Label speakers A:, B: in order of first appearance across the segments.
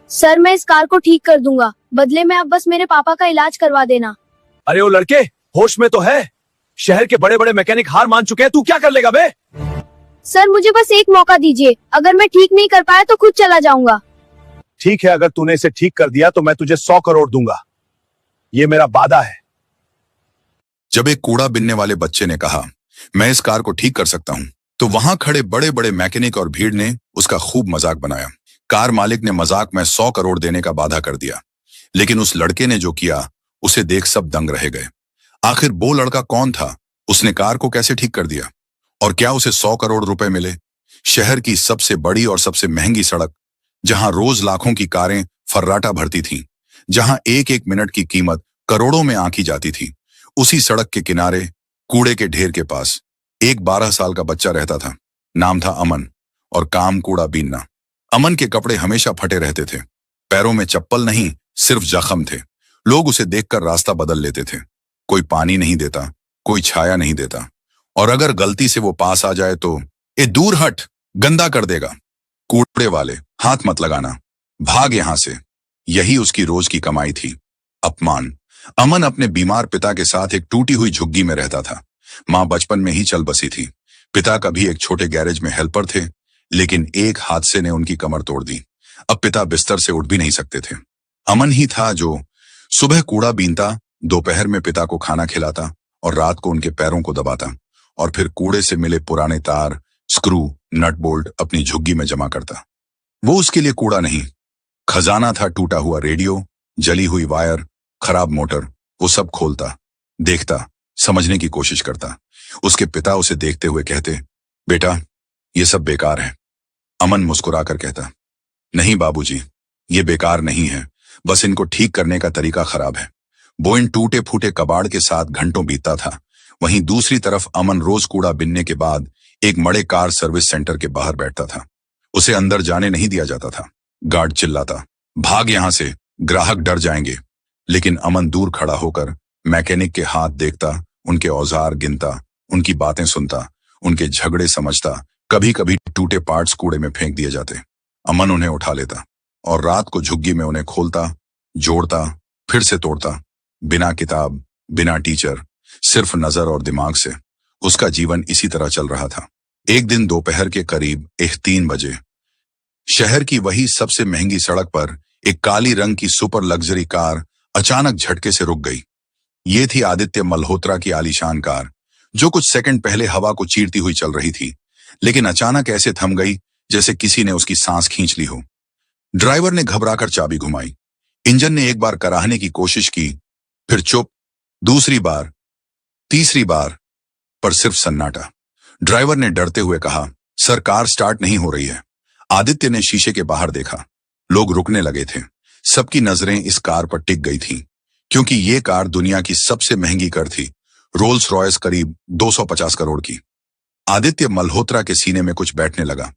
A: Sir मैं इस car को ठीक कर दूंगा, बदले में आप बस मेरे पापा का इलाज करवा देना।
B: अरे वो लड़के होश में तो है? शहर के बड़े बड़े मैकेनिक हार मान चुके हैं, तू क्या कर लेगा बे?
A: सर मुझे बस एक मौका दीजिए, अगर मैं ठीक नहीं कर पाया तो खुद चला जाऊंगा।
B: ठीक है, अगर तूने इसे ठीक कर दिया तो मैं तुझे 100 करोड़ दूंगा, ये मेरा वादा है।
C: जब एक कूड़ा बिनने वाले बच्चे ने कहा मैं इस कार को ठीक कर सकता हूं, तो वहां खड़े बड़े बड़े मैकेनिक और भीड़ ने उसका खूब मजाक बनाया। कार मालिक ने मजाक में 100 करोड़ देने का वादा कर दिया, लेकिन उस लड़के ने जो किया उसे देख सब दंग रह गए। आखिर वो लड़का कौन था? उसने कार को कैसे ठीक कर दिया? और क्या उसे 100 करोड़ रुपए मिले? शहर की सबसे बड़ी और सबसे महंगी सड़क, जहां रोज लाखों की कारें फर्राटा भरती थीं, जहां एक एक मिनट की कीमत करोड़ों में आंकी जाती थी, उसी सड़क के किनारे कूड़े के ढेर के पास एक 12 साल का बच्चा रहता था। नाम था अमन और काम कूड़ा बीनना। अमन के कपड़े हमेशा फटे रहते थे, पैरों में चप्पल नहीं सिर्फ जख्म थे। लोग उसे देखकर रास्ता बदल लेते थे। कोई पानी नहीं देता, कोई छाया नहीं देता, और अगर गलती से वो पास आ जाए तो ए दूर हट, गंदा कर देगा, कूड़े वाले हाथ मत लगाना, भाग यहां से। यही उसकी रोज की कमाई थी, अपमान। अमन अपने बीमार पिता के साथ एक टूटी हुई झुग्गी में रहता था। मां बचपन में ही चल बसी थी। पिता कभी एक छोटे गैरेज में हेल्पर थे, लेकिन एक हादसे ने उनकी कमर तोड़ दी। अब पिता बिस्तर से उठ भी नहीं सकते थे। अमन ही था जो सुबह कूड़ा बीनता, दोपहर में पिता को खाना खिलाता और रात को उनके पैरों को दबाता, और फिर कूड़े से मिले पुराने तार, स्क्रू, नट बोल्ट अपनी झुग्गी में जमा करता। वो उसके लिए कूड़ा नहीं, खजाना था। टूटा हुआ रेडियो, जली हुई वायर, खराब मोटर, वो सब खोलता, देखता, समझने की कोशिश करता। उसके पिता उसे देखते हुए कहते, बेटा ये सब बेकार है। अमन मुस्कुराकर कहता, नहीं बाबूजी, ये बेकार नहीं है, बस इनको ठीक करने का तरीका खराब है। वो इन टूटे फूटे कबाड़ के साथ घंटों बीतता था। वहीं दूसरी तरफ अमन रोज कूड़ा बिनने के बाद एक मड़े कार सर्विस सेंटर के बाहर बैठता था। उसे अंदर जाने नहीं दिया जाता था। गार्ड चिल्लाता, भाग यहां से, ग्राहक डर जाएंगे। लेकिन अमन दूर खड़ा होकर मैकेनिक के हाथ देखता, उनके औजार गिनता, उनकी बातें सुनता, उनके झगड़े समझता। कभी कभी टूटे पार्ट्स कूड़े में फेंक दिए जाते, अमन उन्हें उठा लेता और रात को झुग्गी में उन्हें खोलता, जोड़ता, फिर से तोड़ता। बिना किताब, बिना टीचर, सिर्फ नजर और दिमाग से उसका जीवन इसी तरह चल रहा था। एक दिन दोपहर के करीब 3 बजे शहर की वही सबसे महंगी सड़क पर एक काली रंग की सुपर लग्जरी कार अचानक झटके से रुक गई। ये थी आदित्य मल्होत्रा की आलीशान कार, जो कुछ सेकंड पहले हवा को चीरती हुई चल रही थी, लेकिन अचानक ऐसे थम गई जैसे किसी ने उसकी सांस खींच ली हो। ड्राइवर ने घबराकर चाबी घुमाई। इंजन ने एक बार कराहने की कोशिश की, फिर चुप, दूसरी बार, तीसरी बार, पर सिर्फ सन्नाटा। ड्राइवर ने डरते हुए कहा, सर कार स्टार्ट नहीं हो रही है। आदित्य ने शीशे के बाहर देखा। लोग रुकने लगे थे। सबकी नजरें इस कार पर टिक गई थीं, क्योंकि ये कार दुनिया की सबसे महंगी कार थी, रोल्स रॉयस करीब 250 करोड़ की। आदित्य मल्होत्रा के सीने में कुछ बैठने लगा।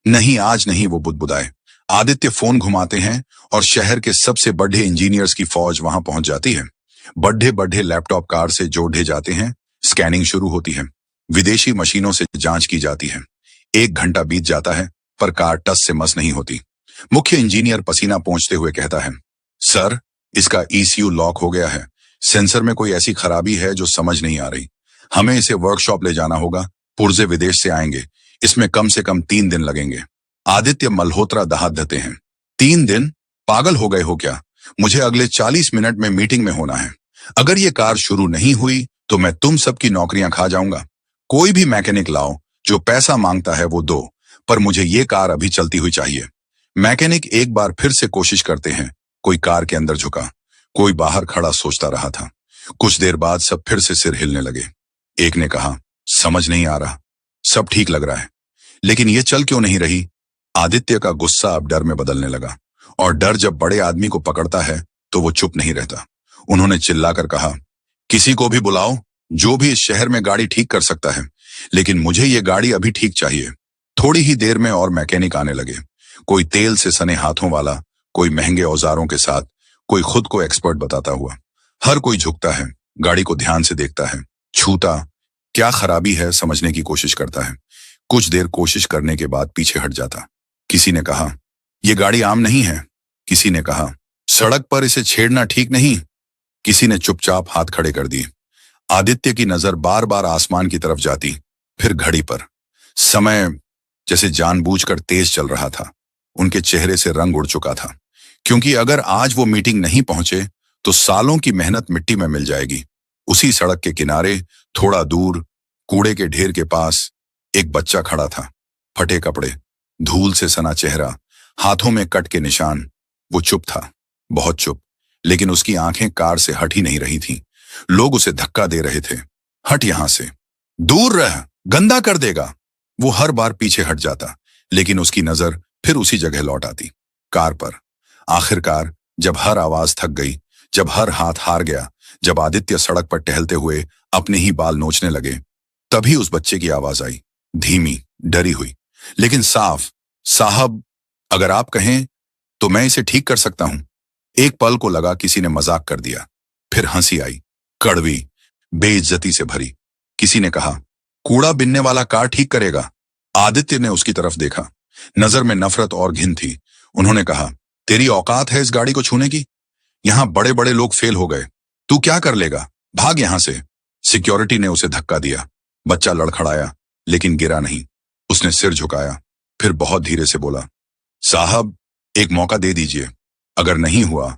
C: नहीं, आज नहीं, वो बुदबुदाए। आदित्य फोन घुमाते हैं और शहर के सबसे बड़े इंजीनियर्स की फौज वहां पहुंच जाती है। बड़े बड़े लैपटॉप कार से जोड़े जाते हैं, स्कैनिंग शुरू होती है, विदेशी मशीनों से जांच की जाती है। 1 घंटा बीत जाता है, पर कार टस से मस नहीं होती। मुख्य इंजीनियर पसीना पोंछते हुए कहता है, सर इसका ECU लॉक हो गया है, सेंसर में कोई ऐसी खराबी है जो समझ नहीं आ रही। हमें इसे वर्कशॉप ले जाना होगा, पुर्जे विदेश से आएंगे, इसमें कम से कम 3 दिन लगेंगे। आदित्य मल्होत्रा दहादते हैं, 3 दिन? पागल हो गए हो क्या? मुझे अगले 40 मिनट में मीटिंग में होना है। अगर ये कार शुरू नहीं हुई तो मैं तुम सबकी नौकरियां खा जाऊंगा। कोई भी मैकेनिक लाओ, जो पैसा मांगता है वो दो, पर मुझे ये कार अभी चलती हुई चाहिए। मैकेनिक एक बार फिर से कोशिश करते हैं। कोई कार के अंदर झुका, कोई बाहर खड़ा सोचता रहा था। कुछ देर बाद सब फिर से सिर हिलने लगे। एक ने कहा, समझ नहीं आ रहा, सब ठीक लग रहा है, लेकिन ये चल क्यों नहीं रही? आदित्य का गुस्सा अब डर में बदलने लगा, और डर जब बड़े आदमी को पकड़ता है तो वो चुप नहीं रहता। उन्होंने चिल्लाकर कहा, किसी को भी बुलाओ, जो भी इस शहर में गाड़ी ठीक कर सकता है, लेकिन मुझे ये गाड़ी अभी ठीक चाहिए। थोड़ी ही देर में और मैकेनिक आने लगे, कोई तेल से सने हाथों वाला, कोई महंगे औजारों के साथ, कोई खुद को एक्सपर्ट बताता हुआ। हर कोई झुकता है, गाड़ी को ध्यान से देखता है, छूता, क्या खराबी है समझने की कोशिश करता है। कुछ देर कोशिश करने के बाद पीछे हट जाता। किसी ने कहा, यह गाड़ी आम नहीं है, किसी ने कहा, सड़क पर इसे छेड़ना ठीक नहीं। किसी ने चुपचाप हाथ खड़े कर दिए। आदित्य की नजर बार बार आसमान की तरफ जाती, फिर घड़ी पर। समय जैसे जानबूझकर तेज चल रहा था। उनके चेहरे से रंग उड़ चुका था, क्योंकि अगर आज वो मीटिंग नहीं पहुंचे तो सालों की मेहनत मिट्टी में मिल जाएगी। उसी सड़क के किनारे थोड़ा दूर कूड़े के ढेर के पास एक बच्चा खड़ा था। फटे कपड़े, धूल से सना चेहरा, हाथों में कट के निशान। वो चुप था, बहुत चुप, लेकिन उसकी आंखें कार से हट ही नहीं रही थीं। लोग उसे धक्का दे रहे थे। हट यहां से, दूर रह, गंदा कर देगा। वो हर बार पीछे हट जाता, लेकिन उसकी नजर फिर उसी जगह लौट आती, कार पर। आखिरकार जब हर आवाज थक गई, जब हर हाथ हार गया, जब आदित्य सड़क पर टहलते हुए अपने ही बाल नोचने लगे, तभी उस बच्चे की आवाज आई, धीमी, डरी हुई, लेकिन साफ। साहब, अगर आप कहें तो मैं इसे ठीक कर सकता हूं। एक पल को लगा किसी ने मजाक कर दिया, फिर हंसी आई, कड़वी, बेइज्जती से भरी। किसी ने कहा, कूड़ा बिनने वाला कार ठीक करेगा। आदित्य ने उसकी तरफ देखा, नजर में नफरत और घिन थी। उन्होंने कहा, तेरी औकात है इस गाड़ी को छूने की? यहां बड़े बड़े लोग फेल हो गए, तू क्या कर लेगा? भाग यहां से। सिक्योरिटी ने उसे धक्का दिया। बच्चा लड़खड़ाया, लेकिन गिरा नहीं। उसने सिर झुकाया, फिर बहुत धीरे से बोला, साहब, एक मौका दे दीजिए। अगर नहीं हुआ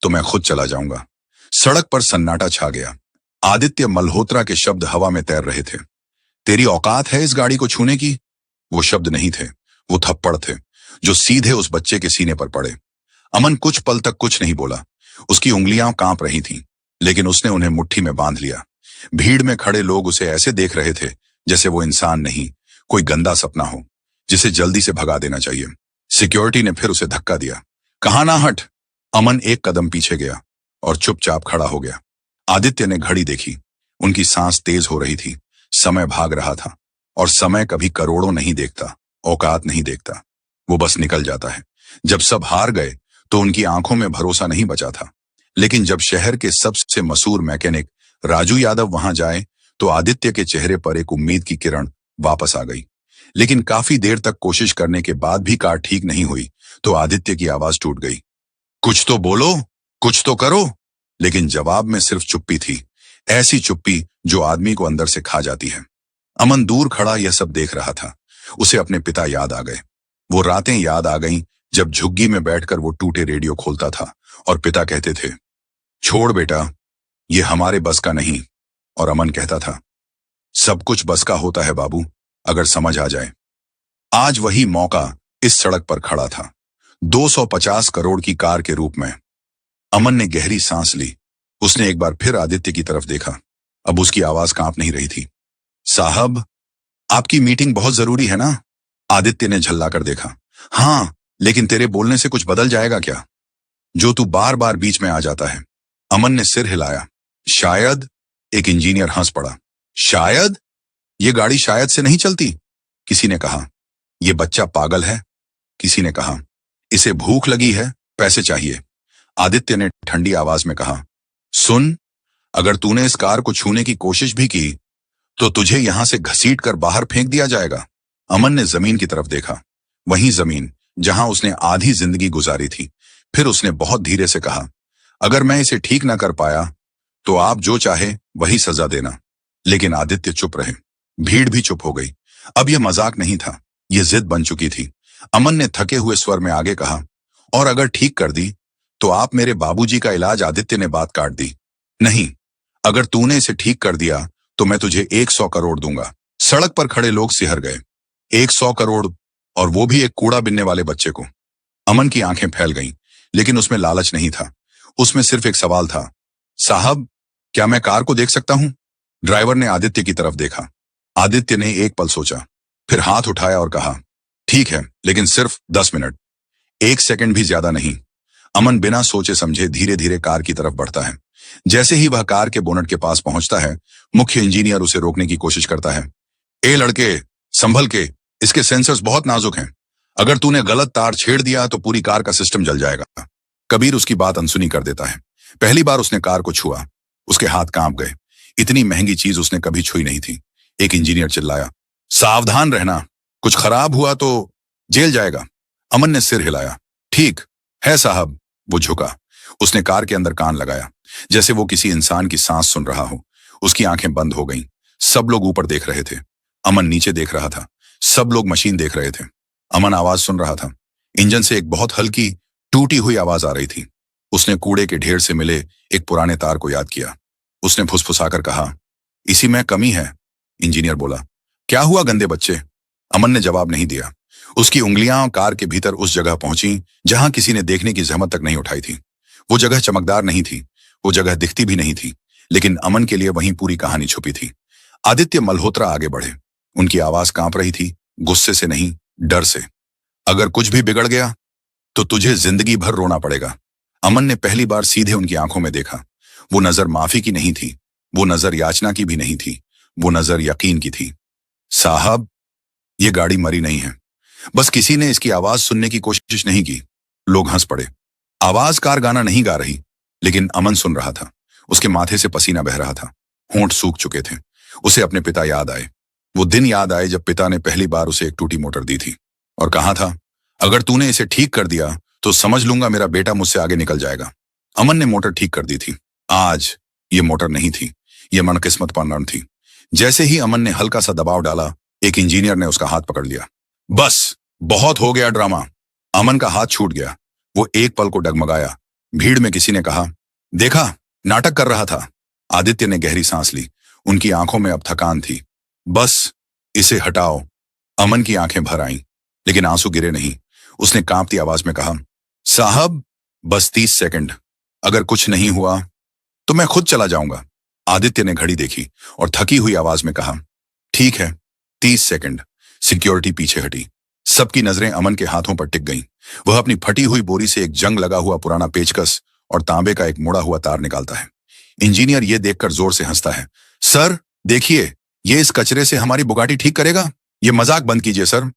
C: तो मैं खुद चला जाऊंगा। सड़क पर सन्नाटा छा गया। आदित्य मल्होत्रा के शब्द हवा में तैर रहे थे। तेरी औकात है इस गाड़ी को छूने की? वो शब्द नहीं थे, वो थप्पड़ थे, जो सीधे उस बच्चे के सीने पर पड़े। अमन कुछ पल तक कुछ नहीं बोला। उसकी उंगलियां कांप रही थीं, लेकिन उसने उन्हें मुट्ठी में बांध लिया। भीड़ में खड़े लोग उसे ऐसे देख रहे थे जैसे वो इंसान नहीं, कोई गंदा सपना हो जिसे जल्दी से भगा देना चाहिए। सिक्योरिटी ने फिर उसे धक्का दिया। कहां ना हट। अमन एक कदम पीछे गया और चुपचाप खड़ा हो गया। आदित्य ने घड़ी देखी। उनकी सांस तेज हो रही थी। समय भाग रहा था, और समय कभी करोड़ों नहीं देखता, औकात नहीं देखता। वो बस निकल जाता है। जब सब हार गए तो उनकी आंखों में भरोसा नहीं बचा था, लेकिन जब शहर के सबसे मशहूर मैकेनिक राजू यादव वहां जाए तो आदित्य के चेहरे पर एक उम्मीद की किरण वापस आ गई। लेकिन काफी देर तक कोशिश करने के बाद भी कार ठीक नहीं हुई तो आदित्य की आवाज टूट गई, कुछ तो बोलो, कुछ तो करो। लेकिन जवाब में सिर्फ चुप्पी थी, ऐसी चुप्पी जो आदमी को अंदर से खा जाती है। अमन दूर खड़ा यह सब देख रहा था। उसे अपने पिता याद आ गए। वो रातें याद आ गईं जब झुग्गी में बैठकर वो टूटे रेडियो खोलता था और पिता कहते थे, छोड़ बेटा, ये हमारे बस का नहीं। और अमन कहता था, सब कुछ बस का होता है बाबू, अगर समझ आ जाए। आज वही मौका इस सड़क पर खड़ा था, 250 करोड़ की कार के रूप में। अमन ने गहरी सांस ली। उसने एक बार फिर आदित्य की तरफ देखा। अब उसकी आवाज कांप नहीं रही थी। साहब, आपकी मीटिंग बहुत जरूरी है ना? आदित्य ने झल्लाकर देखा। हाँ, लेकिन तेरे बोलने से कुछ बदल जाएगा क्या, जो तू बार बार बीच में आ जाता है? अमन ने सिर हिलाया। शायद। एक इंजीनियर हंस पड़ा। शायद? ये गाड़ी शायद से नहीं चलती। किसी ने कहा, ये बच्चा पागल है। किसी ने कहा, इसे भूख लगी है, पैसे चाहिए। आदित्य ने ठंडी आवाज में कहा, सुन, अगर तूने इस कार को छूने की कोशिश भी की तो तुझे यहां से घसीट कर बाहर फेंक दिया जाएगा। अमन ने जमीन की तरफ देखा, वही जमीन जहां उसने आधी जिंदगी गुजारी थी। फिर उसने बहुत धीरे से कहा, अगर मैं इसे ठीक ना कर पाया तो आप जो चाहे वही सजा देना। लेकिन आदित्य चुप रहे। भीड़ भी चुप हो गई। अब यह मजाक नहीं था, यह जिद बन चुकी थी। अमन ने थके हुए स्वर में आगे कहा, और अगर ठीक कर दी तो आप मेरे बाबूजी का इलाज। आदित्य ने बात काट दी। नहीं, अगर तूने इसे ठीक कर दिया तो मैं तुझे 100 करोड़ दूंगा। सड़क पर खड़े लोग सिहर गए। 100 करोड़, और वो भी एक कूड़ा बिनने वाले बच्चे को। अमन की आंखें फैल गईं, लेकिन उसमें लालच नहीं था। उसमें सिर्फ एक सवाल था, साहब, क्या मैं कार को देख सकता हूं? ड्राइवर ने आदित्य की तरफ देखा। आदित्य ने एक पल सोचा, फिर हाथ उठाया और कहा, ठीक है, लेकिन सिर्फ 10 मिनट, 1 सेकंड भी ज्यादा नहीं। अमन बिना सोचे समझे धीरे धीरे कार की तरफ बढ़ता है। जैसे ही वह कार के बोनट के पास पहुंचता है, मुख्य इंजीनियर उसे रोकने की कोशिश करता है। ए लड़के, संभल के, इसके सेंसर्स बहुत नाजुक हैं। अगर तूने गलत तार छेड़ दिया तो पूरी कार का सिस्टम जल जाएगा। कबीर उसकी बात अनसुनी कर देता है। पहली बार उसने कार को छुआ, उसके हाथ कांप गए। इतनी महंगी चीज उसने कभी छुई नहीं थी। एक इंजीनियर चिल्लाया, सावधान रहना, कुछ खराब हुआ तो जेल जाएगा। अमन ने सिर हिलाया, ठीक है साहब, वो झुका। उसने कार के अंदर कान लगाया, जैसे वो किसी इंसान की सांस सुन रहा हो। उसकी आंखें बंद हो गईं। सब लोग ऊपर देख रहे थे। अमन नीचे देख रहा था। सब लोग मशीन देख रहे थे। अमन आवाज सुन रहा था। इंजन से एक बहुत हल्की टूटी हुई आवाज आ रही थी। उसने कूड़े के ढेर से मिले एक पुराने तार को याद किया। उसने फुसफुसाकर कहा, इसी में कमी है। इंजीनियर बोला, क्या हुआ गंदे बच्चे? अमन ने जवाब नहीं दिया। उसकी उंगलियां कार के भीतर उस जगह पहुंची जहां किसी ने देखने की जहमत तक नहीं उठाई थी। वो जगह चमकदार नहीं थी, वो जगह दिखती भी नहीं थी, लेकिन अमन के लिए वहीं पूरी कहानी छुपी थी। आदित्य मल्होत्रा आगे बढ़े। उनकी आवाज कांप रही थी, गुस्से से नहीं, डर से। अगर कुछ भी बिगड़ गया तो तुझे जिंदगी भर रोना पड़ेगा। अमन ने पहली बार सीधे उनकी आंखों में देखा। वो नजर माफी की नहीं थी, वो नजर याचना की भी नहीं थी, वो नजर यकीन की थी। साहब, ये गाड़ी मरी नहीं है, बस किसी ने इसकी आवाज सुनने की कोशिश नहीं की। लोग हंस पड़े। आवाज कार गाना नहीं गा रही, लेकिन अमन सुन रहा था। उसके माथे से पसीना बह रहा था, होंठ सूख चुके थे। उसे अपने पिता याद आए। वो दिन याद आए जब पिता ने पहली बार उसे एक टूटी मोटर दी थी और कहा था, अगर तूने इसे ठीक कर दिया तो समझ लूंगा मेरा बेटा मुझसे आगे निकल जाएगा। अमन ने मोटर ठीक कर दी थी। आज ये मोटर नहीं थी, ये मनकिस्मत पर नर्म थी। जैसे ही अमन ने हल्का सा दबाव डाला, एक इंजीनियर ने उसका हाथ पकड़ लिया। बस, बहुत हो गया ड्रामा। अमन का हाथ छूट गया। वो एक पल को डगमगाया। भीड़ में किसी ने कहा, देखा, नाटक कर रहा था। आदित्य ने गहरी सांस ली। उनकी आंखों में अब थकान थी। बस, इसे हटाओ। अमन की आंखें भर आईं, लेकिन आंसू गिरे नहीं। उसने कांपती आवाज में कहा, साहब, बस 30 सेकंड। अगर कुछ नहीं हुआ तो मैं खुद चला जाऊंगा। आदित्य ने घड़ी देखी और थकी हुई आवाज में कहा, ठीक है, 30 सेकंड। सिक्योरिटी पीछे हटी। सबकी नजरें अमन के हाथों पर टिक गईं। वह अपनी फटी हुई बोरी से एक जंग लगा हुआ पुराना पेचकस और तांबे का एक मुड़ा हुआ तार निकालता है। इंजीनियर ये देखकर जोर से हंसता है। सर, देखिए, ये इस कचरे से हमारी बुगाटी ठीक करेगा। ये मजाक बंद कीजिए सर।